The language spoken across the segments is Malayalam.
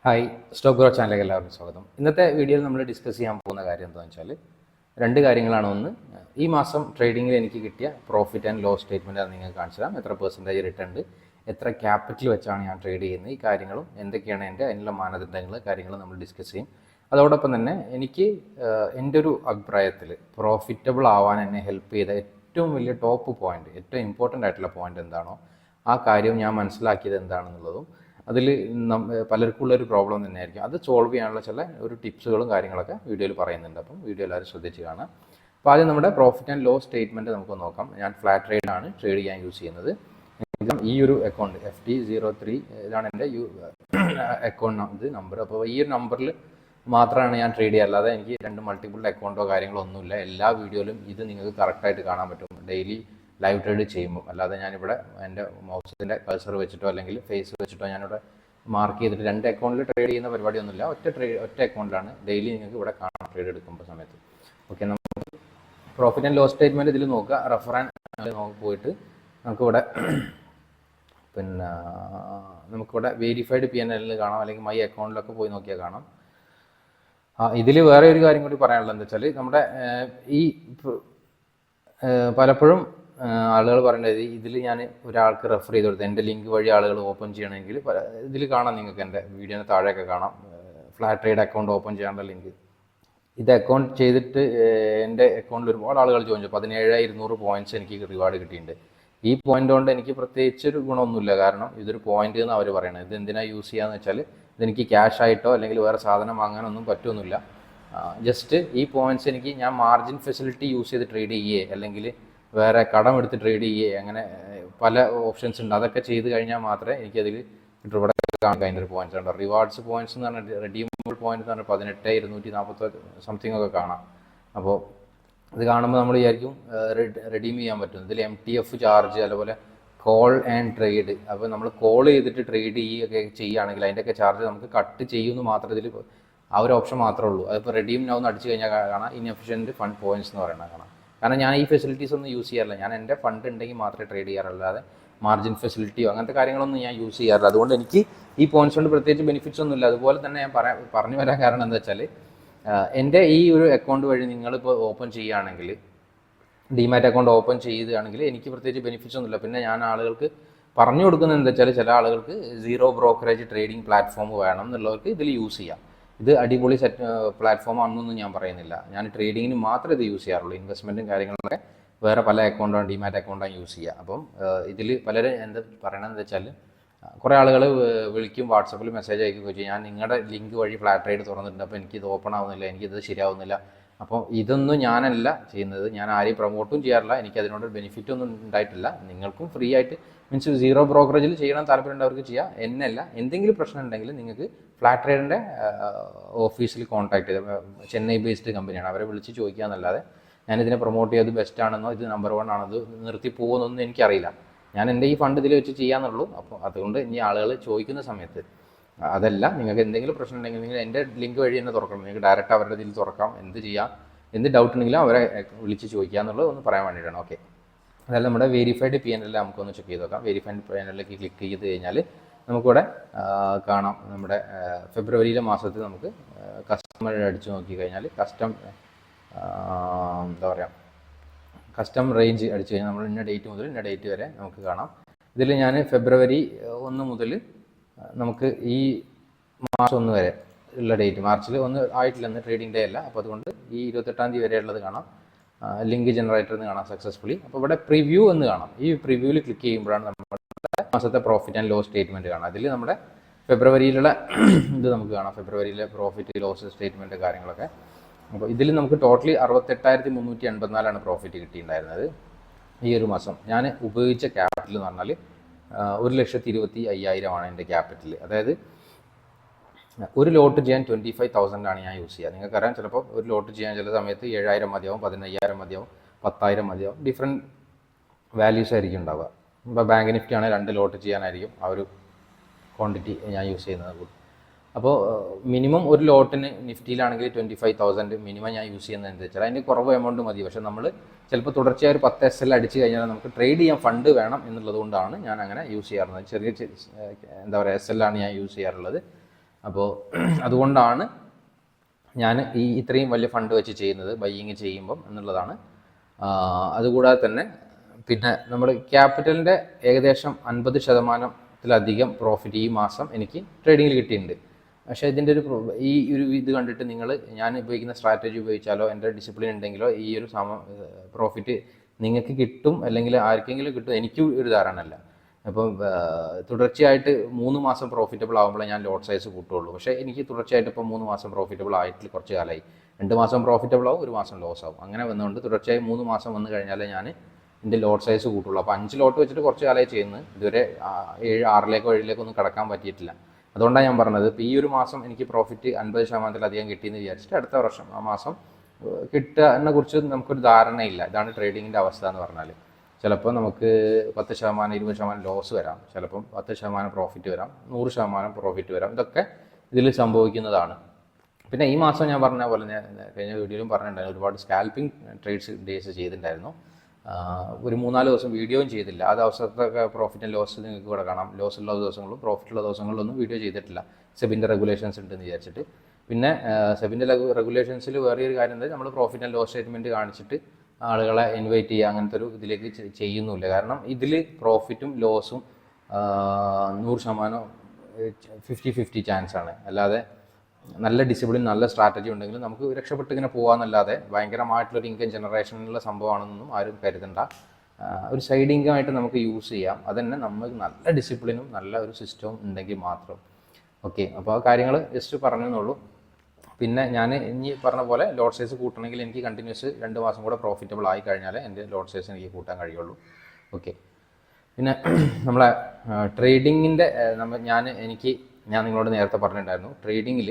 ഹായ്, സ്റ്റോക്ക് ഗ്രോ ചാനലിലേക്ക് എല്ലാവർക്കും സ്വാഗതം. ഇന്നത്തെ വീഡിയോയിൽ നമ്മൾ ഡിസ്കസ് ചെയ്യാൻ പോകുന്ന കാര്യം എന്താണെന്ന് വെച്ചാൽ രണ്ട് കാര്യങ്ങളാണ്. ഒന്ന്, ഈ മാസം ട്രേഡിങ്ങിൽ എനിക്ക് കിട്ടിയ പ്രോഫിറ്റ് ആൻഡ് ലോസ് സ്റ്റേറ്റ്മെൻറ്റ് അത് നിങ്ങൾക്ക് കാണിച്ചു തരാം. എത്ര പെർസെൻറ്റേജ് റിട്ടേൺ ഉണ്ട്, എത്ര ക്യാപിറ്റൽ വെച്ചാണ് ഞാൻ ട്രേഡ് ചെയ്യുന്നത്, ഈ കാര്യങ്ങളും എന്തൊക്കെയാണ് അതിനുള്ള മാനദണ്ഡങ്ങൾ കാര്യങ്ങളും നമ്മൾ ഡിസ്കസ് ചെയ്യും. അതോടൊപ്പം തന്നെ എൻ്റെ ഒരു അഭിപ്രായത്തിൽ പ്രോഫിറ്റബിൾ ആവാൻ എന്നെ ഹെൽപ്പ് ചെയ്ത ഏറ്റവും വലിയ ടോപ്പ് പോയിന്റ്, ഏറ്റവും ഇമ്പോർട്ടൻ്റ് ആയിട്ടുള്ള പോയിന്റ് എന്താണോ ആ കാര്യം ഞാൻ മനസ്സിലാക്കിയത് എന്താണെന്നുള്ളതും അതിൽ പലർക്കും ഉള്ളൊരു പ്രോബ്ലം തന്നെയായിരിക്കും. അത് സോൾവ് ചെയ്യാനുള്ള ചില ഒരു ടിപ്സുകളും കാര്യങ്ങളൊക്കെ വീഡിയോയിൽ പറയുന്നുണ്ട്. അപ്പം വീഡിയോ എല്ലാവരും ശ്രദ്ധിച്ച് കാണാം. അപ്പോൾ ആദ്യം നമ്മുടെ പ്രോഫിറ്റ് ആൻഡ് ലോസ് സ്റ്റേറ്റ്മെൻറ്റ് നമുക്ക് നോക്കാം. ഞാൻ ഫ്ലാറ്റ് ട്രേഡ് ആണ് ട്രേഡ് ചെയ്യാൻ യൂസ് ചെയ്യുന്നത്. ഈ ഒരു അക്കൗണ്ട് FT03 ഇതാണ് എൻ്റെ അക്കൗണ്ട് നമ്പർ. അപ്പോൾ ഈ ഒരു നമ്പറിൽ മാത്രമാണ് ഞാൻ ട്രേഡ് ചെയ്യുക. അല്ലാതെ എനിക്ക് രണ്ട് മൾട്ടിപ്പിൾ അക്കൗണ്ടോ കാര്യങ്ങളോ ഒന്നുമില്ല. എല്ലാ വീഡിയോയിലും ഇത് നിങ്ങൾക്ക് കറക്റ്റായിട്ട് കാണാൻ പറ്റും ഡെയിലി ലൈവ് ട്രേഡ് ചെയ്യുമ്പോൾ. അല്ലാതെ ഞാനിവിടെ എൻ്റെ മൗസിൻ്റെ കഴ്സർ വെച്ചിട്ടോ അല്ലെങ്കിൽ ഫേസ് വെച്ചിട്ടോ ഞാനിവിടെ മാർക്ക് ചെയ്തിട്ട് രണ്ട് അക്കൗണ്ടിൽ ട്രേഡ് ചെയ്യുന്ന പരിപാടിയൊന്നുമില്ല. ഒറ്റ അക്കൗണ്ടിലാണ് ഡെയിലി നിങ്ങൾക്ക് ഇവിടെ കാണാം ട്രേഡ് എടുക്കുമ്പോൾ സമയത്ത്. ഓക്കെ, നമുക്ക് പ്രോഫിറ്റ് ആൻഡ് ലോസ് സ്റ്റേറ്റ്മെൻറ്റ് ഇതിൽ നോക്കുക. റെഫർ പോയിട്ട് നമുക്കിവിടെ നമുക്കിവിടെ വെരിഫൈഡ് PNL കാണാം, അല്ലെങ്കിൽ മൈ അക്കൗണ്ടിലൊക്കെ പോയി നോക്കിയാൽ കാണാം. ഇതിൽ വേറെ ഒരു കാര്യം കൂടി പറയാനുള്ളത് എന്താ വെച്ചാൽ നമ്മുടെ പലപ്പോഴും ആളുകൾ പറയേണ്ടത് ഇതിൽ ഞാൻ ഒരാൾക്ക് റെഫർ ചെയ്ത് കൊടുത്ത് എൻ്റെ ലിങ്ക് വഴി ആളുകൾ ഓപ്പൺ ചെയ്യണമെങ്കിൽ ഇതിൽ കാണാം, നിങ്ങൾക്ക് എൻ്റെ വീഡിയോന് താഴെയൊക്കെ കാണാം ഫ്ലാറ്റ് ട്രേഡ് അക്കൗണ്ട് ഓപ്പൺ ചെയ്യാനുള്ള ലിങ്ക്. ഇത് അക്കൗണ്ട് ചെയ്തിട്ട് എൻ്റെ അക്കൗണ്ടിൽ ഒരുപാട് ആളുകൾ ചോദിച്ചു. 17,200 പോയിന്റ്സ് എനിക്ക് റിവാർഡ് കിട്ടിയിട്ടുണ്ട്. ഈ പോയിന്റ് കൊണ്ട് എനിക്ക് പ്രത്യേകിച്ചൊരു ഗുണമൊന്നുമില്ല. കാരണം ഇതൊരു പോയിന്റ് എന്ന് അവർ പറയണത്. ഇത് എന്തിനാണ് യൂസ് ചെയ്യാന്ന് വെച്ചാൽ ഇതെനിക്ക് ക്യാഷ് ആയിട്ടോ അല്ലെങ്കിൽ വേറെ സാധനം വാങ്ങാനൊന്നും പറ്റുമൊന്നുമില്ല. ജസ്റ്റ് ഈ പോയിന്റ്സ് എനിക്ക് ഞാൻ മാർജിൻ ഫെസിലിറ്റി യൂസ് ചെയ്ത് ട്രേഡ് ചെയ്യേ അല്ലെങ്കിൽ വേറെ കടം എടുത്ത് ട്രേഡ് ചെയ്യേ, അങ്ങനെ പല ഓപ്ഷൻസ് ഉണ്ട്. അതൊക്കെ ചെയ്ത് കഴിഞ്ഞാൽ മാത്രമേ എനിക്കതിൽ ഇവിടെ കാണാൻ കഴിഞ്ഞ ഒരു പോയിന്റ്സ് ഉണ്ട്. റിവാർഡ്സ് പോയിന്റ്സ് എന്ന് പറഞ്ഞാൽ റെഡീമബിൾ പോയിന്റ്സ് എന്ന് പറഞ്ഞാൽ 18,240 സംതിങ് ഒക്കെ കാണാം. അപ്പോൾ ഇത് കാണുമ്പോൾ നമ്മൾ വിചാരിക്കും റെഡീം ചെയ്യാൻ പറ്റും. ഇതിൽ MTF ചാർജ്, അതുപോലെ കോൾ ആൻഡ് ട്രേഡ്. അപ്പോൾ നമ്മൾ കോൾ ചെയ്തിട്ട് ട്രേഡ് ചെയ്യുകയൊക്കെ ചെയ്യുകയാണെങ്കിൽ അതിൻ്റെയൊക്കെ ചാർജ് നമുക്ക് കട്ട് ചെയ്യുമെന്ന് മാത്രം ഇതിൽ ആ ഒരു ഓപ്ഷൻ മാത്രമേ ഉള്ളൂ. അതിപ്പോൾ റെഡീം നൗ എന്ന് അടിച്ചു കഴിഞ്ഞാൽ കാണാം ഇൻഎഫിഷ്യൻറ്റ് ഫണ്ട് പോയിന്റ്സ് എന്ന് പറയുന്നത് കാണാം. കാരണം ഞാൻ ഈ ഫെസിലിറ്റീസ് ഒന്നും യൂസ് ചെയ്യാറില്ല. ഞാൻ എൻ്റെ ഫണ്ട് ഉണ്ടെങ്കിൽ മാത്രമേ ട്രേഡ് ചെയ്യാറുള്ളൂ. അല്ലാതെ മാർജിൻ ഫെസിലിറ്റിയോ അങ്ങനത്തെ കാര്യങ്ങളൊന്നും ഞാൻ യൂസ് ചെയ്യാറില്ല. അതുകൊണ്ട് എനിക്ക് ഈ പോയിന്റ്സ് കൊണ്ട് പ്രത്യേകിച്ച് ബെനിഫിറ്റ്സ് ഒന്നുമില്ല. അതുപോലെ തന്നെ ഞാൻ പറഞ്ഞു വരാൻ കാരണം എന്താ വെച്ചാൽ എൻ്റെ ഈ ഒരു അക്കൗണ്ട് വഴി നിങ്ങളിപ്പോൾ ഓപ്പൺ ചെയ്യുകയാണെങ്കിൽ, ഡിമാറ്റ് അക്കൗണ്ട് ഓപ്പൺ ചെയ്യുകയാണെങ്കിൽ എനിക്ക് പ്രത്യേകിച്ച് ബെനിഫിറ്റ്സ് ഒന്നുമില്ല. പിന്നെ ഞാൻ ആളുകൾക്ക് പറഞ്ഞു കൊടുക്കുന്നത് എന്താ വെച്ചാൽ ചില ആളുകൾക്ക് സീറോ ബ്രോക്കറേജ് ട്രേഡിംഗ് പ്ലാറ്റ്ഫോം വേണം എന്നുള്ളവർക്ക് ഇതിൽ യൂസ് ചെയ്യാം. ഇത് അടിപൊളി പ്ലാറ്റ്ഫോം ആണെന്നൊന്നും ഞാൻ പറയുന്നില്ല. ഞാൻ ട്രേഡിങ്ങിന് മാത്രമേ ഇത് യൂസ് ചെയ്യാറുള്ളൂ. ഇൻവെസ്റ്റ്മെൻറ്റും കാര്യങ്ങളൊക്കെ വേറെ പല അക്കൗണ്ടാണ്, ഡിമാറ്റ് അക്കൗണ്ടാണ് യൂസ് ചെയ്യുക. അപ്പം ഇതിൽ പലരും എന്താ പറയണമെന്ന് വെച്ചാൽ കുറേ ആളുകൾ വിളിക്കും, വാട്സപ്പിൽ മെസ്സേജ് അയക്കുകയൊക്കെ ചെയ്യും. ഞാൻ നിങ്ങളുടെ ലിങ്ക് വഴി ഫ്ലാറ്റ് ട്രേഡ് തുറന്നിട്ടുണ്ട്, അപ്പോൾ എനിക്കിത് ഓപ്പൺ ആവുന്നില്ല, എനിക്കിത് ശരിയാവുന്നില്ല. അപ്പോൾ ഇതൊന്നും ഞാനല്ല ചെയ്യുന്നത്. ഞാൻ ആരെയും പ്രൊമോട്ടും ചെയ്യാറില്ല. എനിക്കതിനോട് ബെനിഫിറ്റ് ഒന്നും ഉണ്ടായിട്ടില്ല. നിങ്ങൾക്കും ഫ്രീ ആയിട്ട് മീൻസ് സീറോ ബ്രോക്കറേജിൽ ചെയ്യണം താല്പര്യമുള്ളവർക്ക് ചെയ്യാം. എന്നല്ല, എന്തെങ്കിലും പ്രശ്നം ഉണ്ടെങ്കിൽ നിങ്ങൾക്ക് ഫ്ലാറ്റ് ട്രേഡിൻ്റെ ഓഫീസിൽ കോൺടാക്ട് ചെയ്ത്, ചെന്നൈ ബേസ്ഡ് കമ്പനിയാണ്, അവരെ വിളിച്ച് ചോദിക്കുക എന്നല്ലാതെ ഞാനിതിനെ പ്രൊമോട്ട് ചെയ്ത് ബെസ്റ്റ് ആണെന്നോ ഇത് നമ്പർ 1 ആണോ ഇത് നിർത്തി പോകുമെന്നൊന്നും എനിക്കറിയില്ല. ഞാൻ എൻ്റെ ഈ ഫണ്ട് ഇതിൽ വെച്ച് ചെയ്യാന്നുള്ളൂ. അപ്പോൾ അതുകൊണ്ട് ഇനി ആളുകൾ ചോദിക്കുന്ന സമയത്ത് അതല്ല, നിങ്ങൾക്ക് എന്തെങ്കിലും പ്രശ്നം ഉണ്ടെങ്കിൽ നിങ്ങൾ എൻ്റെ ലിങ്ക് വഴി തന്നെ തുറക്കണം. നിങ്ങൾക്ക് ഡയറക്റ്റ് അവരുടെ ഇതിൽ തുറക്കാം, എന്ത് ചെയ്യാം, എന്ത് ഡൗട്ട് ഉണ്ടെങ്കിലും അവരെ വിളിച്ച് ചോദിക്കുക എന്നുള്ളത് ഒന്ന് പറയാൻ വേണ്ടിയിട്ടാണ്. ഓക്കെ, അതായത് നമ്മുടെ വെരിഫൈഡ് PNL നമുക്കൊന്ന് ചെക്ക് ചെയ്ത് നോക്കാം. വെരിഫൈഡ് PNLിലേക്ക് ക്ലിക്ക് ചെയ്ത് കഴിഞ്ഞാൽ നമുക്കിവിടെ കാണാം നമ്മുടെ ഫെബ്രുവരിയിലെ മാസത്തിൽ നമുക്ക് കസ്റ്റമർ അടിച്ചു നോക്കി കഴിഞ്ഞാൽ കസ്റ്റം റേഞ്ച് അടിച്ചു കഴിഞ്ഞാൽ നമ്മൾ ഇന്ന ഡേറ്റ് മുതൽ ഇന്ന ഡേറ്റ് വരെ നമുക്ക് കാണാം. ഇതിൽ ഞാൻ ഫെബ്രുവരി 1 മുതൽ നമുക്ക് ഈ മാർച്ച് 1 വരെ ഉള്ള ഡേറ്റ്, മാർച്ചിൽ 1 ആയിട്ടില്ലെന്ന് ട്രേഡിംഗ് ഡേ അല്ല. അപ്പോൾ അതുകൊണ്ട് ഈ 28-ാം തീയതി വരെ ഉള്ളത് കാണാം. ലിങ്ക് ജനറേറ്റർ എന്ന് കാണാം സക്സസ്ഫുള്ളി. അപ്പോൾ ഇവിടെ പ്രിവ്യൂ എന്ന് കാണാം. ഈ പ്രിവ്യൂവിൽ ക്ലിക്ക് ചെയ്യുമ്പോഴാണ് നമ്മുടെ മാസത്തെ പ്രോഫിറ്റ് ആൻഡ് ലോസ് സ്റ്റേറ്റ്മെൻറ്റ് കാണാം. അതിൽ നമ്മുടെ ഫെബ്രുവരിയിലുള്ള ഇത് നമുക്ക് കാണാം, ഫെബ്രുവരിയിലെ പ്രോഫിറ്റ് ലോസ് സ്റ്റേറ്റ്മെൻറ്റ് കാര്യങ്ങളൊക്കെ. അപ്പോൾ ഇതിൽ നമുക്ക് ടോട്ടലി 68,384 പ്രോഫിറ്റ് കിട്ടിയിട്ടുണ്ടായിരുന്നത് ഈ ഒരു മാസം. ഞാൻ ഉപയോഗിച്ച ക്യാപിറ്റൽ എന്ന് പറഞ്ഞാൽ 1,25,000 എൻ്റെ ക്യാപിറ്റൽ. അതായത് ഒരു ലോട്ട് ചെയ്യാൻ 25,000 ഞാൻ യൂസ് ചെയ്യുക. നിങ്ങൾക്കറിയാം, ചിലപ്പോൾ ഒരു ലോട്ട് ചെയ്യാൻ ചില സമയത്ത് 7,000 മതിയാവും, 15,000 മതിയാവും, 10,000 മതിയാവും. ഡിഫറെൻറ്റ് വാല്യൂസ് ആയിരിക്കും ഉണ്ടാവുക. ഇപ്പോൾ ബാങ്ക് നിഫ്റ്റി ആണെങ്കിൽ 2 ലോട്ട് ചെയ്യാനായിരിക്കും ആ ഒരു ക്വാണ്ടിറ്റി ഞാൻ യൂസ് ചെയ്യുന്നത്. അപ്പോൾ മിനിമം ഒരു ലോട്ടിന് നിഫ്റ്റിയിലാണെങ്കിൽ 25,000 മിനിമം ഞാൻ യൂസ് ചെയ്യുന്നത് എന്താ വെച്ചാൽ അതിന് കുറവ് എമൗണ്ട് മതി. പക്ഷേ നമ്മൾ ചിലപ്പോൾ തുടർച്ചയായി ഒരു 10 SL അടിച്ച് കഴിഞ്ഞാൽ നമുക്ക് ട്രേഡ് ചെയ്യാൻ ഫണ്ട് വേണം എന്നുള്ളത് കൊണ്ടാണ് ഞാൻ അങ്ങനെ യൂസ് ചെയ്യാറുള്ളത്. ചെറിയ SL ആണ് ഞാൻ യൂസ് ചെയ്യാറുള്ളത്. അപ്പോൾ അതുകൊണ്ടാണ് ഞാൻ ഇത്രയും വലിയ ഫണ്ട് വെച്ച് ചെയ്യുന്നത്, ബൈയിങ് ചെയ്യുമ്പം എന്നുള്ളതാണ്. അതുകൂടാതെ തന്നെ പിന്നെ നമ്മുടെ ക്യാപിറ്റലിൻ്റെ ഏകദേശം 50%-ത്തിലധികം പ്രോഫിറ്റ് ഈ മാസം എനിക്ക് ട്രേഡിങ്ങിൽ കിട്ടിയിട്ടുണ്ട്. പക്ഷേ ഇതിൻ്റെ ഒരു ഇത് കണ്ടിട്ട് നിങ്ങൾ ഞാൻ ഉപയോഗിക്കുന്ന സ്ട്രാറ്റജി ഉപയോഗിച്ചാലോ എൻ്റെ ഡിസിപ്ലിൻ ഉണ്ടെങ്കിലോ ഈ ഒരു പ്രോഫിറ്റ് നിങ്ങൾക്ക് കിട്ടും, അല്ലെങ്കിൽ ആർക്കെങ്കിലും കിട്ടും, എനിക്ക് ഒരു ധാരണയല്ല. അപ്പം തുടർച്ചയായിട്ട് 3 മാസം പ്രോഫിറ്റബിൾ ആകുമ്പോഴേ ഞാൻ ലോട്ട് സൈസ് കൂട്ടുള്ളൂ. പക്ഷേ എനിക്ക് തുടർച്ചയായിട്ട് ഇപ്പോൾ 3 മാസം പ്രോഫിറ്റബിൾ ആയിട്ട് കുറച്ച് കാലമായി. 2 മാസം പ്രോഫിറ്റബിൾ ആവും, 1 മാസം ലോസ് ആവും. അങ്ങനെ വന്നുകൊണ്ട് തുടർച്ചയായി 3 മാസം വന്നു കഴിഞ്ഞാൽ ഞാൻ എൻ്റെ ലോട്ട് സൈസ് കൂട്ടുള്ളൂ. അപ്പോൾ 5 ലോട്ട് വെച്ചിട്ട് കുറച്ച് കാലമായി ചെയ്യുന്നത്. ഇതുവരെ 7, 6ലേക്കോ 7ലേക്കോ ഒന്നും കടക്കാൻ പറ്റിയിട്ടില്ല. അതുകൊണ്ടാണ് ഞാൻ പറഞ്ഞത്, ഇപ്പോൾ ഈ ഒരു മാസം എനിക്ക് പ്രോഫിറ്റ് 50%-ത്തിലധികം കിട്ടിയെന്ന് വിചാരിച്ചിട്ട് അടുത്ത വർഷം ആ മാസം കിട്ടുന്നതിനെ കുറിച്ച് നമുക്കൊരു ധാരണയില്ല. ഇതാണ് ട്രേഡിങ്ങിൻ്റെ അവസ്ഥ എന്ന് പറഞ്ഞാൽ. ചിലപ്പോൾ നമുക്ക് 10%, 20% ലോസ് വരാം, ചിലപ്പം 10% പ്രോഫിറ്റ് വരാം, 100% പ്രോഫിറ്റ് വരാം. ഇതൊക്കെ ഇതിൽ സംഭവിക്കുന്നതാണ്. പിന്നെ ഈ മാസം ഞാൻ പറഞ്ഞ പോലെ കഴിഞ്ഞ വീഡിയോയിലും പറഞ്ഞിട്ടുണ്ടായിരുന്നു, ഒരുപാട് സ്കാൽപ്പിംഗ് ട്രേഡ്സ് ഡേയ്സ് ചെയ്തിട്ടുണ്ടായിരുന്നു. ഒരു 3-4 ദിവസം വീഡിയോയും ചെയ്തില്ല. ആ ദിവസത്തൊക്കെ പ്രോഫിറ്റ് ആൻഡ് ലോസ് നിങ്ങൾക്ക് ഇവിടെ കാണാം. ലോസ് ഉള്ള ദിവസങ്ങളും പ്രോഫിറ്റുള്ള ദിവസങ്ങളിലൊന്നും വീഡിയോ ചെയ്തിട്ടില്ല, സെബിൻ്റെ റെഗുലേഷൻസ് ഉണ്ടെന്ന് വിചാരിച്ചിട്ട്. പിന്നെ സെബിൻ്റെ റെഗുലേഷൻസിൽ വേറെ ഒരു കാര്യം എന്താ, നമ്മൾ പ്രോഫിറ്റ് ആൻഡ് ലോസ് സ്റ്റേറ്റ്മെൻറ്റ് കാണിച്ചിട്ട് ആളുകളെ ഇൻവൈറ്റ് ചെയ്യുക അങ്ങനത്തെ ഒരു ഇതിലേക്ക് ചെയ്യുന്നില്ല. കാരണം ഇതിൽ പ്രോഫിറ്റും ലോസും 100% 50-50 ചാൻസാണ്. അല്ലാതെ നല്ല ഡിസിപ്ലിൻ, നല്ല സ്ട്രാറ്റജി ഉണ്ടെങ്കിൽ നമുക്ക് രക്ഷപ്പെട്ട് ഇങ്ങനെ പോകാമെന്നല്ലാതെ ഭയങ്കരമായിട്ടുള്ളൊരു ഇൻകം ജനറേഷനുള്ള സംഭവമാണെന്നൊന്നും ആരും കരുതണ്ട. ഒരു സൈഡ് ഇൻകം ആയിട്ട് നമുക്ക് യൂസ് ചെയ്യാം. അതന്നെ നമുക്ക് നല്ല ഡിസിപ്ലിനും നല്ല ഒരു സിസ്റ്റവും ഉണ്ടെങ്കിൽ മാത്രം. ഓക്കെ, അപ്പോൾ ആ കാര്യങ്ങൾ ജസ്റ്റ് പറഞ്ഞെന്നുള്ളൂ. പിന്നെ ഞാൻ ഇനി പറഞ്ഞ പോലെ ലോട്ട് സൈസ് കൂട്ടണമെങ്കിൽ എനിക്ക് കണ്ടിന്യൂസ് 2 മാസം കൂടെ പ്രോഫിറ്റബിൾ ആയി കഴിഞ്ഞാൽ എൻ്റെ ലോട്ട് സൈസ് എനിക്ക് കൂട്ടാൻ കഴിയുള്ളൂ. ഓക്കെ, പിന്നെ നമ്മളെ ട്രേഡിങ്ങിൻ്റെ ഞാൻ നിങ്ങളോട് നേരത്തെ പറഞ്ഞിട്ടുണ്ടായിരുന്നു, ട്രേഡിങ്ങിൽ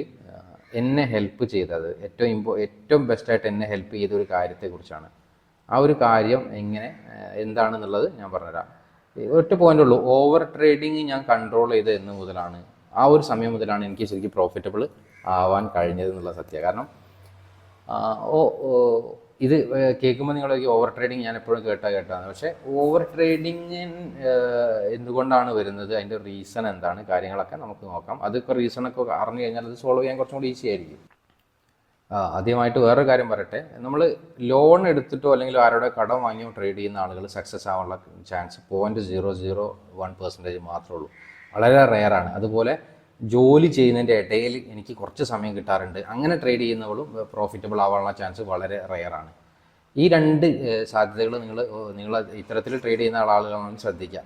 എന്നെ ഹെൽപ്പ് ചെയ്തത് ഏറ്റവും ബെസ്റ്റായിട്ട് എന്നെ ഹെൽപ്പ് ചെയ്ത ഒരു കാര്യത്തെക്കുറിച്ചാണ്. ആ ഒരു കാര്യം എന്താണെന്നുള്ളത് ഞാൻ പറഞ്ഞുതരാം. ഒറ്റ പോയിൻ്റ് ഉള്ളൂ, ഓവർ ട്രേഡിങ് ഞാൻ കൺട്രോൾ ചെയ്ത് എന്ന് മുതലാണ്, ആ ഒരു സമയം മുതലാണ് എനിക്ക് ശരിക്കും പ്രോഫിറ്റബിൾ ആവാൻ കഴിഞ്ഞത് എന്നുള്ള സത്യം. കാരണം ഇത് കേൾക്കുമ്പോൾ നിങ്ങളൊക്കെ ഓവർ ട്രേഡിങ് ഞാൻ എപ്പോഴും കേട്ടാണ്. പക്ഷേ ഓവർ ട്രേഡിങ് എന്തുകൊണ്ടാണ് വരുന്നത്, അതിൻ്റെ റീസൺ എന്താണ്, കാര്യങ്ങളൊക്കെ നമുക്ക് നോക്കാം. അതൊക്കെ റീസണൊക്കെ അറിഞ്ഞു കഴിഞ്ഞാൽ അത് സോൾവ് ചെയ്യാൻ കുറച്ചും കൂടി ഈസി ആയിരിക്കും. ആദ്യമായിട്ട് വേറൊരു കാര്യം പറയട്ടെ, നമ്മൾ ലോൺ എടുത്തിട്ടോ അല്ലെങ്കിൽ ആരോടെ കടം വാങ്ങിയോ ട്രേഡ് ചെയ്യുന്ന ആളുകൾ സക്സസ് ആവാനുള്ള ചാൻസ് 0.001% മാത്രമേ ഉള്ളൂ. വളരെ റെയറാണ്. അതുപോലെ ജോലി ചെയ്യുന്നതിൻ്റെ ഇടയിൽ എനിക്ക് കുറച്ച് സമയം കിട്ടാറുണ്ട്, അങ്ങനെ ട്രേഡ് ചെയ്യുന്നവളും പ്രോഫിറ്റബിൾ ആവാനുള്ള ചാൻസ് വളരെ റെയറാണ്. ഈ 2 സാധ്യതകൾ നിങ്ങൾ ഇത്തരത്തിൽ ട്രേഡ് ചെയ്യുന്ന ആളുകളാണെന്ന് ശ്രദ്ധിക്കുക.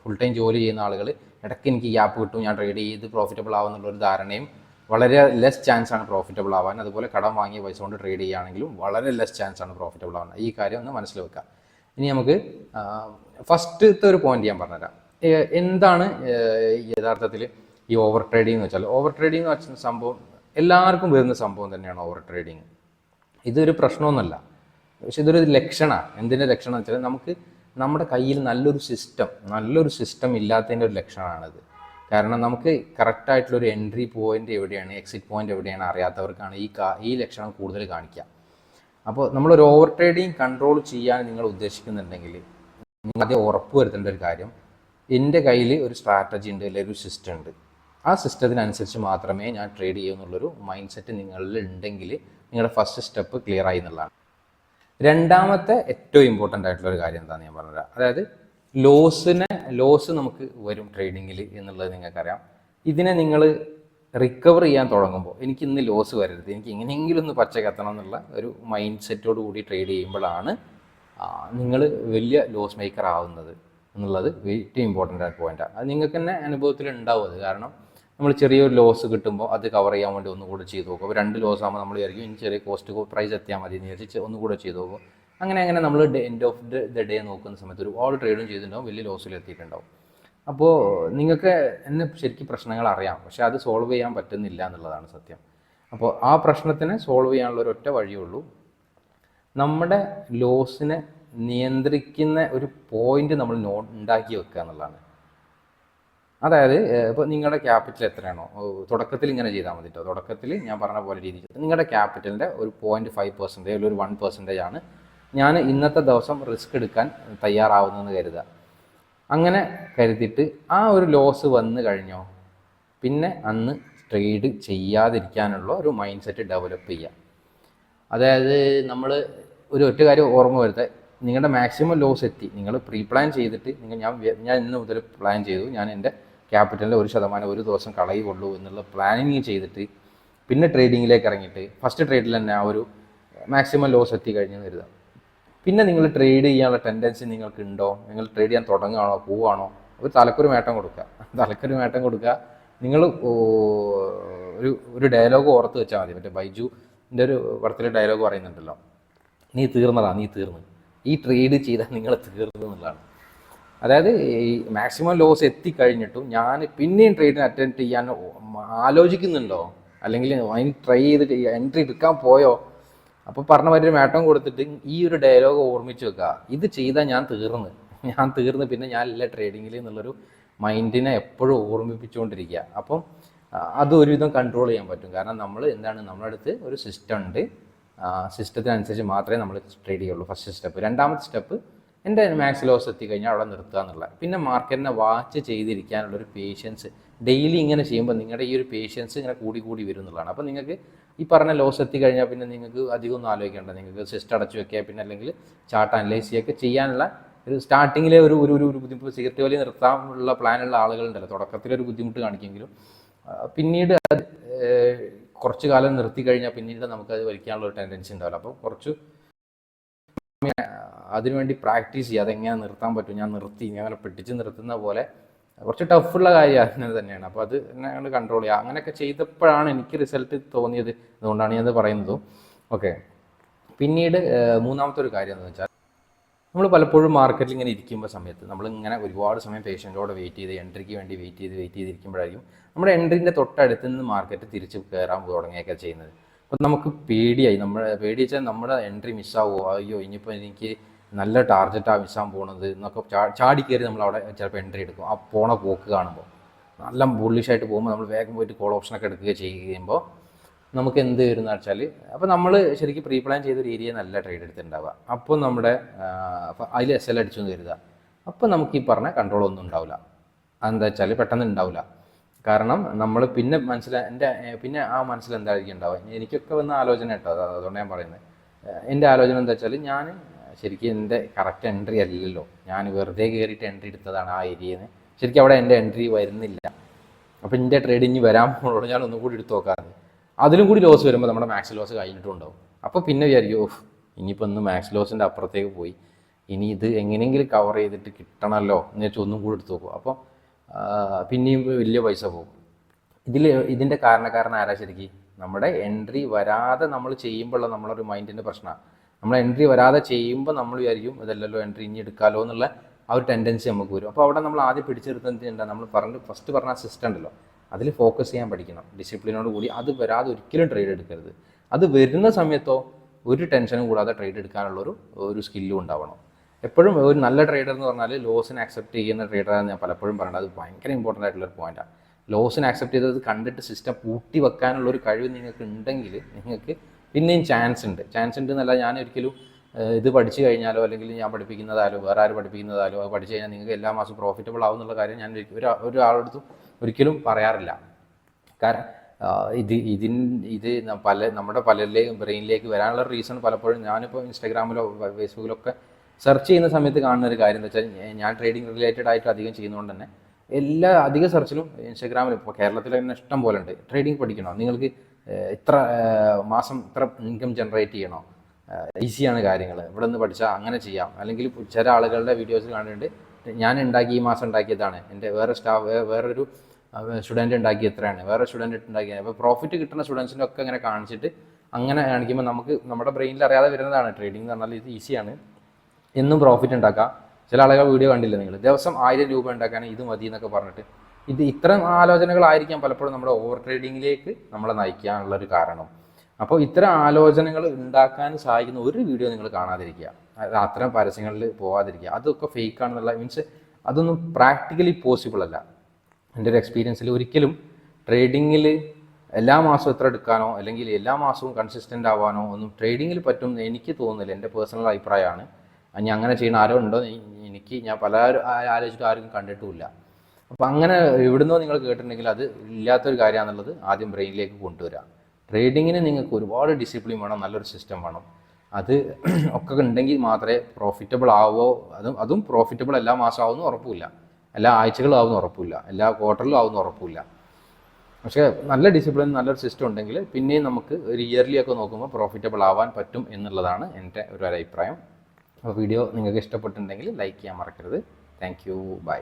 ഫുൾ ടൈം ജോലി ചെയ്യുന്ന ആളുകൾ ഇടയ്ക്ക് എനിക്ക് ഗ്യാപ്പ് കിട്ടും, ഞാൻ ട്രേഡ് ചെയ്ത് പ്രോഫിറ്റബിൾ ആവുമെന്നുള്ളൊരു ധാരണയും വളരെ ലെസ് ചാൻസാണ് പ്രോഫിറ്റബിൾ ആവാൻ. അതുപോലെ കടം വാങ്ങിയ പൈസ കൊണ്ട് ട്രേഡ് ചെയ്യുകയാണെങ്കിലും വളരെ ലെസ് ചാൻസാണ് പ്രോഫിറ്റബിൾ ആവാൻ. ഈ കാര്യം ഒന്ന് മനസ്സിൽ വെക്കുക. ഇനി നമുക്ക് ഫസ്റ്റത്തെ ഒരു പോയിന്റ് ഞാൻ പറഞ്ഞുതരാം. എന്താണ് യഥാർത്ഥത്തിൽ ഈ ഓവർ ട്രേഡിംഗ് എന്ന് വെച്ചാൽ? ഓവർ ട്രേഡിംഗ് എന്ന് വെച്ച സംഭവം എല്ലാവർക്കും വരുന്ന സംഭവം തന്നെയാണ് ഓവർ ട്രേഡിങ്. ഇതൊരു പ്രശ്നമൊന്നുമല്ല, പക്ഷെ ഇതൊരു ലക്ഷണമാണ്. എന്തിൻ്റെ ലക്ഷണം എന്ന് വെച്ചാൽ നമുക്ക് നമ്മുടെ കയ്യിൽ നല്ലൊരു സിസ്റ്റം ഇല്ലാത്തതിൻ്റെ ഒരു ലക്ഷണമാണിത്. കാരണം നമുക്ക് കറക്റ്റായിട്ടുള്ളൊരു എൻട്രി പോയിന്റ് എവിടെയാണ്, എക്സിറ്റ് പോയിന്റ് എവിടെയാണ് അറിയാത്തവർക്കാണ് ഈ ലക്ഷണം കൂടുതൽ കാണിക്കുക. അപ്പോൾ നമ്മളൊരു ഓവർ ട്രേഡിങ് കൺട്രോൾ ചെയ്യാൻ നിങ്ങൾ ഉദ്ദേശിക്കുന്നുണ്ടെങ്കിൽ നിങ്ങൾ ആദ്യം ഉറപ്പ് വരുത്തേണ്ട ഒരു കാര്യം, എൻ്റെ കയ്യിൽ ഒരു സ്ട്രാറ്റജി ഉണ്ട്, അല്ലെങ്കിൽ ഒരു സിസ്റ്റം ഉണ്ട്, ആ സിസ്റ്റത്തിനനുസരിച്ച് മാത്രമേ ഞാൻ ട്രേഡ് ചെയ്യുന്നുള്ളൊരു മൈൻഡ് സെറ്റ് നിങ്ങളിൽ ഉണ്ടെങ്കിൽ നിങ്ങളുടെ ഫസ്റ്റ് സ്റ്റെപ്പ് ക്ലിയർ ആയി എന്നുള്ളതാണ്. രണ്ടാമത്തെ ഏറ്റവും ഇമ്പോർട്ടൻ്റ് ആയിട്ടുള്ളൊരു കാര്യം എന്താണെന്ന് ഞാൻ പറഞ്ഞുതരാം. അതായത് ലോസ് നമുക്ക് വരും ട്രേഡിങ്ങിൽ എന്നുള്ളത് നിങ്ങൾക്കറിയാം. ഇതിനെ നിങ്ങൾ റിക്കവർ ചെയ്യാൻ തുടങ്ങുമ്പോൾ എനിക്ക് ഇന്ന് ലോസ് വരരുത്, എനിക്ക് എങ്ങനെയെങ്കിലും ഒന്ന് പച്ചക്കെത്തണം എന്നുള്ള ഒരു മൈൻഡ് സെറ്റോട് കൂടി ട്രേഡ് ചെയ്യുമ്പോഴാണ് നിങ്ങൾ വലിയ ലോസ് മേക്കർ ആവുന്നത് എന്നുള്ളത് ഏറ്റവും ഇമ്പോർട്ടൻ്റ് ആയ പോയിൻ്റാണ്. അത് നിങ്ങൾക്ക് തന്നെ അനുഭവത്തിൽ ഉണ്ടാവും. അത് കാരണം നമ്മൾ ചെറിയൊരു ലോസ് കിട്ടുമ്പോൾ അത് കവർ ചെയ്യാൻ വേണ്ടി ഒന്നുകൂടെ ചെയ്ത് നോക്കും. അപ്പോൾ 2 ലോസ് ആകുമ്പോൾ നമ്മൾ വിചാരിക്കും ഇനി ചെറിയ പ്രൈസ് എത്തിയാൽ മതി എന്ന് വിചാരിച്ച് ഒന്നുകൂടെ ചെയ്ത് നോക്കും. അങ്ങനെ നമ്മൾ എൻഡ് ഓഫ് ദ ഡേ നോക്കുന്ന സമയത്ത് ഒരുപാട് ട്രേഡും ചെയ്തിട്ടുണ്ടാവും, വലിയ ലോസിൽ എത്തിയിട്ടുണ്ടാവും. അപ്പോൾ നിങ്ങൾക്ക് എന്നെ ശരിക്കും പ്രശ്നങ്ങൾ അറിയാം, പക്ഷേ അത് സോൾവ് ചെയ്യാൻ പറ്റുന്നില്ല എന്നുള്ളതാണ് സത്യം. അപ്പോൾ ആ പ്രശ്നത്തിനെ സോൾവ് ചെയ്യാനുള്ള ഒരു ഒറ്റ വഴിയുള്ളൂ, നമ്മുടെ ലോസിനെ നിയന്ത്രിക്കുന്ന ഒരു പോയിന്റ് നമ്മൾ ഉണ്ടാക്കി വെക്കുക എന്നുള്ളതാണ്. അതായത് ഇപ്പോൾ നിങ്ങളുടെ ക്യാപിറ്റൽ എത്രയാണോ, തുടക്കത്തിൽ ഇങ്ങനെ ചെയ്താൽ മതി കേട്ടോ. തുടക്കത്തിൽ ഞാൻ പറഞ്ഞ പോലെ രീതിയിൽ നിങ്ങളുടെ ക്യാപിറ്റലിൻ്റെ ഒരു 0.5% അല്ലെങ്കിൽ ഒരു 1% ആണ് ഞാൻ ഇന്നത്തെ ദിവസം റിസ്ക് എടുക്കാൻ തയ്യാറാവുന്നതെന്ന് കരുതുക. അങ്ങനെ കരുതിയിട്ട് ആ ഒരു ലോസ് വന്നു കഴിഞ്ഞോ പിന്നെ അന്ന് ട്രേഡ് ചെയ്യാതിരിക്കാനുള്ള ഒരു മൈൻഡ് സെറ്റ് ഡെവലപ്പ് ചെയ്യുക. അതായത് നമ്മൾ ഒറ്റ കാര്യം ഓർമ്മ വരുത്തുക, നിങ്ങളുടെ മാക്സിമം ലോസ് എത്തി, നിങ്ങൾ പ്രീ പ്ലാൻ ചെയ്തിട്ട് ഞാൻ ഇന്ന് മുതൽ പ്ലാൻ ചെയ്തു, ഞാൻ എൻ്റെ ക്യാപിറ്റലിൻ്റെ 1% ഒരു ദിവസം കളയുള്ളൂ എന്നുള്ള പ്ലാനിങ് ചെയ്തിട്ട് പിന്നെ ട്രേഡിങ്ങിലേക്ക് ഇറങ്ങിയിട്ട് ഫസ്റ്റ് ട്രേഡിൽ തന്നെ ആ ഒരു മാക്സിമം ലോസ് എത്തി കഴിഞ്ഞ് കരുതുക. പിന്നെ നിങ്ങൾ ട്രേഡ് ചെയ്യാനുള്ള ടെൻഡൻസി നിങ്ങൾക്ക് ഉണ്ടോ, നിങ്ങൾ ട്രേഡ് ചെയ്യാൻ തുടങ്ങുകയാണോ പോവുകയാണോ, ഒരു തലക്കൊരു മേട്ടം കൊടുക്കുക. നിങ്ങൾ ഒരു ഡയലോഗ് ഓർത്ത് വെച്ചാൽ മതി. മറ്റേ ബൈജുവിൻ്റെ ഒരു പടത്തിലെ ഡയലോഗ് പറയുന്നുണ്ടല്ലോ, നീ തീർന്നു, ഈ ട്രേഡ് ചെയ്താൽ നിങ്ങൾ തീർന്നു എന്നുള്ളതാണ്. അതായത് ഈ മാക്സിമം ലോസ് എത്തിക്കഴിഞ്ഞിട്ടും ഞാൻ പിന്നെയും ട്രേഡിന് അറ്റൻഡ് ചെയ്യാൻ ആലോചിക്കുന്നുണ്ടോ, അല്ലെങ്കിൽ അതിന് ട്രൈ ചെയ്തിട്ട് എൻട്രി എടുക്കാൻ പോയോ, അപ്പോൾ പറഞ്ഞ മാതിരി ഒരു മേട്ടം കൊടുത്തിട്ട് ഈ ഒരു ഡയലോഗ് ഓർമ്മിച്ച് വെക്കുക, ഇത് ചെയ്താൽ ഞാൻ തീർന്ന് പിന്നെ ഞാനില്ല ട്രേഡിങ്ങിൽ എന്നുള്ളൊരു മൈൻഡിനെ എപ്പോഴും ഓർമ്മിപ്പിച്ചുകൊണ്ടിരിക്കുക. അപ്പം അത് ഒരുവിധം കൺട്രോൾ ചെയ്യാൻ പറ്റും. കാരണം നമ്മുടെ അടുത്ത് ഒരു സിസ്റ്റം ഉണ്ട്, സിസ്റ്റത്തിനനുസരിച്ച് മാത്രമേ നമ്മൾ ട്രേഡ് ചെയ്യുള്ളൂ. First step. രണ്ടാമത്തെ സ്റ്റെപ്പ് എൻ്റെ മാക്സ് ലോസ് എത്തിക്കഴിഞ്ഞാൽ അവിടെ നിർത്തുക എന്നുള്ള. പിന്നെ മാർക്കറ്റിനെ വാച്ച് ചെയ്തിരിക്കാനുള്ളൊരു പേഷ്യൻസ് ഡെയിലി ഇങ്ങനെ ചെയ്യുമ്പോൾ നിങ്ങളുടെ ഈ ഒരു പേഷ്യൻസ് ഇങ്ങനെ കൂടി വരും എന്നുള്ളതാണ്. അപ്പോൾ നിങ്ങൾക്ക് ഈ പറഞ്ഞ ലോസ് എത്തിക്കഴിഞ്ഞാൽ പിന്നെ നിങ്ങൾക്ക് അധികം ഒന്നും ആലോചിക്കേണ്ട, നിങ്ങൾക്ക് സിസ്റ്റം അടച്ചു വെക്കുക, പിന്നെ അല്ലെങ്കിൽ ചാർട്ട് അനലൈസ് ചെയ്യുകയൊക്കെ ചെയ്യാനുള്ള ഒരു സ്റ്റാർട്ടിങ്ങിലെ ഒരു ബുദ്ധിമുട്ട്, സിഗരറ്റ് വലി നിർത്താനുള്ള പ്ലാനുള്ള ആളുകളുണ്ടല്ലോ, തുടക്കത്തിലൊരു ബുദ്ധിമുട്ട് കാണിക്കുമെങ്കിലും പിന്നീട് അത് കുറച്ച് കാലം നിർത്തി കഴിഞ്ഞാൽ പിന്നീട് നമുക്കത് വലിക്കാനുള്ള ഒരു ടെൻഡൻസി ഉണ്ടാവില്ല. അപ്പോൾ കുറച്ച് അതിനുവേണ്ടി പ്രാക്ടീസ് ചെയ്യുക, അതെങ്ങനെ നിർത്താൻ പറ്റും. ഞാൻ അങ്ങനെ പിടിച്ച് നിർത്തുന്ന പോലെ കുറച്ച് ടഫുള്ള കാര്യം അങ്ങനെ തന്നെയാണ്. അപ്പോൾ അത് ഞങ്ങൾ കൺട്രോൾ ചെയ്യുക. അങ്ങനെയൊക്കെ ചെയ്തപ്പോഴാണ് എനിക്ക് റിസൾട്ട് തോന്നിയത്, അതുകൊണ്ടാണ് ഞാനത് പറയുന്നതും. ഓക്കെ, പിന്നീട് മൂന്നാമത്തെ ഒരു കാര്യം എന്താണെന്ന് വെച്ചാൽ, നമ്മൾ പലപ്പോഴും മാർക്കറ്റിൽ ഇങ്ങനെ ഇരിക്കുമ്പോൾ സമയത്ത് നമ്മളിങ്ങനെ ഒരുപാട് സമയം പേഷ്യൻറ്റോടെ വെയിറ്റ് ചെയ്ത് എൻട്രിക്ക് വേണ്ടി വെയിറ്റ് ചെയ്തിരിക്കുമ്പോഴായിരിക്കും നമ്മുടെ എൻട്രീൻ്റെ തൊട്ടടുത്ത് നിന്ന് മാർക്കറ്റ് തിരിച്ച് കയറാൻ തുടങ്ങിയൊക്കെ ചെയ്യുന്നത്. അപ്പോൾ നമുക്ക് പേടിയായി, പേടിച്ചാൽ നമ്മുടെ എൻട്രി മിസ്സാവുമോ, അയ്യോ ഇനിയിപ്പോൾ എനിക്ക് നല്ല ടാർഗറ്റാണ് മിസ്സാൻ പോകുന്നത് എന്നൊക്കെ ചാടി കയറി നമ്മളവിടെ ചിലപ്പോൾ എൻട്രി എടുക്കും. ആ പോണ പോക്ക് കാണുമ്പോൾ നല്ല ബുള്ളിഷായിട്ട് പോകുമ്പോൾ നമ്മൾ വേഗം പോയിട്ട് കോൾ ഓപ്ഷനൊക്കെ എടുക്കുകയോ ചെയ്യുമ്പോൾ നമുക്ക് എന്ത് വരുന്ന വെച്ചാൽ, അപ്പോൾ നമ്മൾ ശരിക്കും പ്രീ പ്ലാൻ ചെയ്തൊരു ഏരിയ നല്ല ട്രേഡ് എടുത്തിട്ടുണ്ടാവുക. അപ്പോൾ നമ്മുടെ അതിൽ SL അടിച്ചു എന്ന് കരുതുക. അപ്പോൾ നമുക്ക് ഈ പറഞ്ഞ കൺട്രോൾ ഒന്നും ഉണ്ടാവില്ല. അതെന്താ വെച്ചാൽ പെട്ടെന്ന് ഉണ്ടാവില്ല. കാരണം നമ്മൾ പിന്നെ ആ മനസ്സിൽ എന്തായിരിക്കും ഉണ്ടാവുക, എനിക്കൊക്കെ വന്ന ആലോചന കേട്ടോ, അതുകൊണ്ട് ഞാൻ പറയുന്നത്. എൻ്റെ ആലോചന എന്താ വെച്ചാൽ, ഞാൻ ശരിക്കും എൻ്റെ കറക്റ്റ് എൻട്രി അല്ലല്ലോ, ഞാൻ വെറുതെ കയറിയിട്ട് എൻട്രി എടുത്തതാണ് ആ ഏരിയയിൽ നിന്ന്. ശരിക്കും അവിടെ എൻ്റെ എൻട്രി വരുന്നില്ല. അപ്പോൾ എൻ്റെ ട്രേഡ് ഇനി വരാൻ പോകുന്നതോട് ഞാൻ ഒന്നും കൂടി എടുത്ത് നോക്കാറ്. അതിലും കൂടി ലോസ് വരുമ്പോൾ നമ്മുടെ മാക്സ് ലോസ് കഴിഞ്ഞിട്ടുണ്ടാവും. അപ്പോൾ പിന്നെ വിചാരിക്കും, ഇനിയിപ്പോൾ ഒന്ന് മാക്സ് ലോസിൻ്റെ അപ്പുറത്തേക്ക് പോയി, ഇനി ഇത് എങ്ങനെയെങ്കിലും കവർ ചെയ്തിട്ട് കിട്ടണമല്ലോ എന്ന് വെച്ചാൽ ഒന്നും കൂടി എടുത്ത് നോക്കും. അപ്പോൾ പിന്നെയും വലിയ പൈസ പോകും. ഇതിൻ്റെ കാരണക്കാരൻ ആരാ ശരിക്കും? നമ്മുടെ എൻട്രി വരാതെ നമ്മൾ ചെയ്യുമ്പോഴുള്ള നമ്മളൊരു മൈൻഡിൻ്റെ പ്രശ്നമാണ്. നമ്മൾ എൻട്രി വരാതെ ചെയ്യുമ്പോൾ നമ്മൾ വിചാരിക്കും ഇതല്ലല്ലോ എൻട്രി, ഇനി എടുക്കാമല്ലോ എന്നുള്ള ആ ഒരു ടെൻഡൻസി നമുക്ക് വരും. അപ്പോൾ അവിടെ നമ്മൾ ആദ്യം പിടിച്ചെടുത്തത് എന്താ, നമ്മൾ ഫസ്റ്റ് പറഞ്ഞ സിസ്റ്റം ഉണ്ടല്ലോ, അതിൽ ഫോക്കസ് ചെയ്യാൻ പഠിക്കണം ഡിസിപ്ലിനോട് കൂടി. അത് വരാതെ ഒരിക്കലും ട്രേഡ് എടുക്കരുത്. അത് വരുന്ന സമയത്തോ ഒരു ടെൻഷനും കൂടാതെ ട്രേഡ് എടുക്കാനുള്ളൊരു സ്കില്ലും ഉണ്ടാവണം. എപ്പോഴും ഒരു നല്ല ട്രേഡർ എന്ന് പറഞ്ഞാൽ ലോസിനെ അക്സെപ്റ്റ് ചെയ്യുന്ന ട്രേഡറാണ് ഞാൻ പലപ്പോഴും പറയുന്നത്. അത് ഭയങ്കര ഇമ്പോർട്ടൻ്റ് ആയിട്ടുള്ളൊരു പോയിന്റാണ്. ലോസിനെ അക്സെപ്റ്റ് ചെയ്തത് കണ്ടിട്ട് സിസ്റ്റം പൂട്ടി വെക്കാനുള്ളൊരു കഴിവ് നിങ്ങൾക്ക് ഉണ്ടെങ്കിൽ നിങ്ങൾക്ക് പിന്നെയും ചാൻസ് ഉണ്ട് എന്നല്ല, ഞാൻ ഒരിക്കലും ഇത് പഠിച്ചു കഴിഞ്ഞാലോ അല്ലെങ്കിൽ ഞാൻ പഠിപ്പിക്കുന്നതാലോ വേറെ ആര് പഠിപ്പിക്കുന്നതാലോ അത് പഠിച്ചു കഴിഞ്ഞാൽ നിങ്ങൾക്ക് എല്ലാ മാസവും പ്രോഫിറ്റബിൾ ആവും എന്നുള്ള കാര്യം ഞാൻ ഒരാളടുത്തും ഒരിക്കലും പറയാറില്ല. കാരണം നമ്മുടെ പലരിലേക്കും ബ്രെയിനിലേക്ക് വരാനുള്ള റീസൺ പലപ്പോഴും ഞാനിപ്പോൾ ഇൻസ്റ്റാഗ്രാമിലോ ഫേസ്ബുക്കിലൊക്കെ സെർച്ച് ചെയ്യുന്ന സമയത്ത് കാണുന്ന ഒരു കാര്യം എന്ന് വെച്ചാൽ, ഞാൻ ട്രേഡിംഗ് റിലേറ്റഡ് ആയിട്ട് അധികം ചെയ്യുന്നതുകൊണ്ട് തന്നെ അധിക സെർച്ചിലും ഇൻസ്റ്റാഗ്രാമിലും ഇപ്പോൾ കേരളത്തിൽ തന്നെ ഇഷ്ടം പോലെ ഉണ്ട്. ട്രേഡിംഗ് പഠിക്കണോ, നിങ്ങൾക്ക് ഇത്ര മാസം ഇത്ര ഇൻകം ജനറേറ്റ് ചെയ്യണോ, ഈസിയാണ് കാര്യങ്ങൾ, ഇവിടെ നിന്ന് പഠിച്ചാൽ അങ്ങനെ ചെയ്യാം. അല്ലെങ്കിൽ ചില ആളുകളുടെ വീഡിയോസ് കണ്ടിട്ടുണ്ട്, ഞാൻ ഈ മാസം ഉണ്ടാക്കിയതാണ്, എൻ്റെ വേറൊരു സ്റ്റുഡൻറ്റ് ഉണ്ടാക്കി എത്രയാണ്, വേറെ സ്റ്റുഡൻറ്റ് ഉണ്ടാക്കിയത്. അപ്പോൾ പ്രോഫിറ്റ് കിട്ടുന്ന സ്റ്റുഡൻസിൻ്റെ ഒക്കെ അങ്ങനെ കാണിച്ചിട്ട് അങ്ങനെ കാണിക്കുമ്പോൾ നമുക്ക് നമ്മുടെ ബ്രെയിനിൽ അറിയാതെ വരുന്നതാണ് ട്രേഡിംഗ് എന്ന് പറഞ്ഞാൽ ഇത് ഈസിയാണ്, എന്നും പ്രോഫിറ്റ് ഉണ്ടാക്കാം. ചില ആളുകൾ വീഡിയോ കണ്ടില്ല നിങ്ങൾ, ദിവസം 1000 രൂപ ഉണ്ടാക്കാൻ ഇത് മതി എന്നൊക്കെ പറഞ്ഞിട്ട്. ഇത്തരം ആലോചനകളായിരിക്കാം പലപ്പോഴും നമ്മുടെ ഓവർ ട്രേഡിങ്ങിലേക്ക് നമ്മളെ നയിക്കാനുള്ളൊരു കാരണം. അപ്പോൾ ഇത്തരം ആലോചനകൾ ഉണ്ടാക്കാൻ സഹായിക്കുന്ന ഒരു വീഡിയോ നിങ്ങൾ കാണാതിരിക്കുക, അത്തരം പരസ്യങ്ങളിൽ പോകാതിരിക്കുക. അതൊക്കെ ഫേക്കാണെന്നുള്ള മീൻസ് അതൊന്നും പ്രാക്ടിക്കലി പോസിബിൾ അല്ല. എൻ്റെ ഒരു എക്സ്പീരിയൻസിൽ ഒരിക്കലും ട്രേഡിങ്ങിൽ എല്ലാ മാസവും എത്ര എടുക്കാനോ അല്ലെങ്കിൽ എല്ലാ മാസവും കൺസിസ്റ്റൻ്റ് ആവാനോ ഒന്നും ട്രേഡിങ്ങിൽ പറ്റും എനിക്ക് തോന്നുന്നില്ല. എൻ്റെ പേഴ്സണൽ അഭിപ്രായമാണ്. ഞാൻ അങ്ങനെ ചെയ്യുന്ന ആരോ ഉണ്ടോ ഞാൻ പലരും ആലോചിച്ചിട്ട് ആരും കണ്ടിട്ടുമില്ല. അപ്പോൾ അങ്ങനെ എവിടുന്നോ നിങ്ങൾ കേട്ടിട്ടുണ്ടെങ്കിൽ അത് ഇല്ലാത്തൊരു കാര്യമാണെന്നുള്ളത് ആദ്യം ബ്രെയിനിലേക്ക് കൊണ്ടുവരിക. ട്രേഡിങ്ങിന് നിങ്ങൾക്ക് ഒരുപാട് ഡിസിപ്ലിൻ വേണം, നല്ലൊരു സിസ്റ്റം വേണം. അത് ഒക്കെ ഉണ്ടെങ്കിൽ മാത്രമേ പ്രോഫിറ്റബിൾ ആവോ, അതും പ്രോഫിറ്റബിൾ എല്ലാ മാസം ആവുമെന്ന് ഉറപ്പില്ല, എല്ലാ ആഴ്ചകളും ആവുമെന്ന് ഉറപ്പില്ല, എല്ലാ ക്വാർട്ടറിലും ആവുമെന്ന് ഉറപ്പില്ല. പക്ഷേ നല്ല ഡിസിപ്ലിൻ, നല്ലൊരു സിസ്റ്റം ഉണ്ടെങ്കിൽ പിന്നെയും നമുക്ക് ഒരു ഇയർലി ഒക്കെ നോക്കുമ്പോൾ പ്രോഫിറ്റബിൾ ആവാൻ പറ്റും എന്നുള്ളതാണ് എൻ്റെ ഒരു അഭിപ്രായം. അപ്പോൾ വീഡിയോ നിങ്ങൾക്ക് ഇഷ്ടപ്പെട്ടിട്ടുണ്ടെങ്കിൽ ലൈക്ക് ചെയ്യാൻ മറക്കരുത്. Thank you, by.